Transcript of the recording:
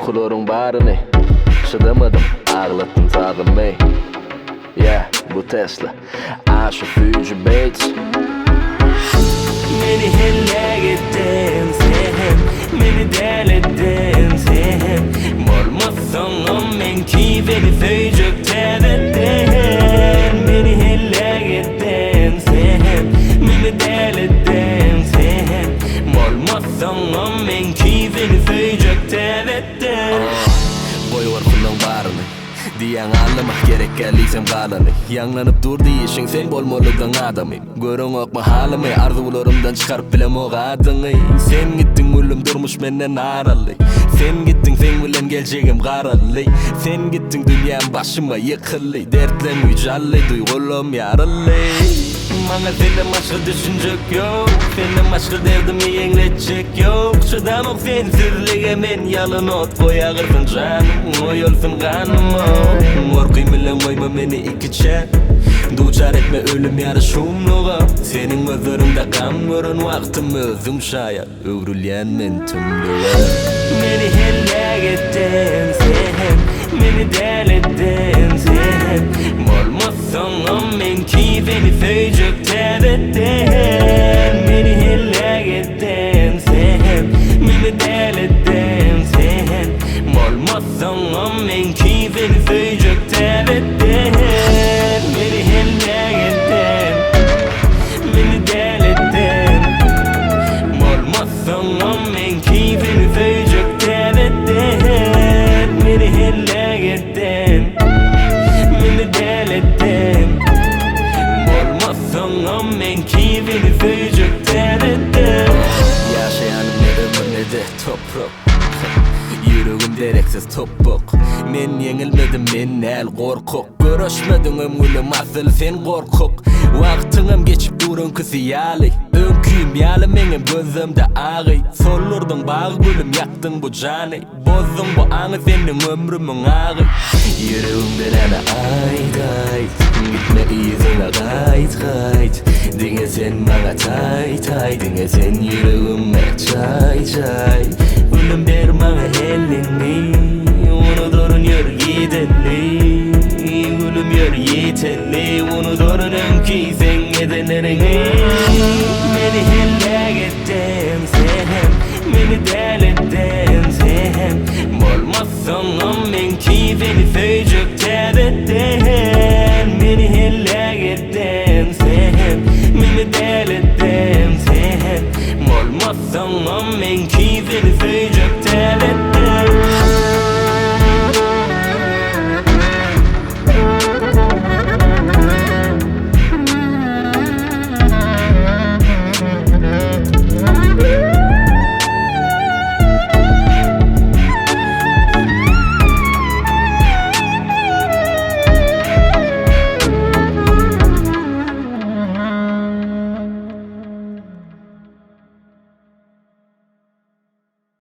korkuların barını çıdamadım, ağlattın tağımı. Yeah, bu Tesla aşık fücü Bates. Meni helle gittin sen, meni deledin sen. Molmazsan on men ki beni föjük tevedin. Meni helle gittin sen, meni deledin sen. Molmazsan on men ki beni föjük tevedin. Boy var kullan barını diyen anlamak gerek geldiysem kalanı. Yanlanıp dur diyişin sen bolmalıdan adamı. Görün okma halımı, arzularımdan çıkarıp bilem o adını. Sen gittin gülüm durmuş menden aralı. Sen gittin sen bilen geleceğim karalı. Sen gittin dünyam başıma yıkılı. Dertlem yücelli, duygularım yaralı. Bana senden başka düşünecek yok, senden başka derdimi yenilecek yok. Çıdamok sensizliğe men yalın ot koy ağırsın canım, oy olsun kanım. Korkuyum ile koyma meni iki çek, duçar etme ölüm yarışımlığa. Senin gözlerinde kan görün vaktim özüm şaya, övrülyen men tümlüğe. Meni helle gittin sen, meni deledin sen. Molmazsan on men ki beni föjük tevedin. Meni helle gittin sen, meni deledin sen. Molmazsan on men ki beni föjük tevedin. Meni helle gittin, meni deledin. Molmazsan on men ki beni föjük tevedin. Meni helle gittin, meni deledin. Molmazsan on men ki beni föjük tevedin. Yaşayanım ne ömür ne de toprak. Yüreğim dereksiz topuk. Men yenilmedim, men el korkuk. Görüşmedin ömrüm asıl sen korkuk. Vaktinim geçip durun kısiyali. Önküyüm yalı menim gözümde ağıy. Solurdun bağ gülüm yaktın bu cani. Bozdun bu anı senin ömrümün ağıy. Yüreğimden ana ayt ayt. Gitme izine gayt gayt. Dine sen bana tay tay. Dine sen yüreğime çay çay. Gülüm der bana elini. Unuturun yör gideni. Gülüm yör yiteni. Unuturun ki sen edenlerini. Meni helle gittin sen, meni deledin sen. Molmazsan on men ki beni föjük tevedin. Meni helle gittin sen, meni deledin sen. Molmazsan on men ki beni föjük tevedin.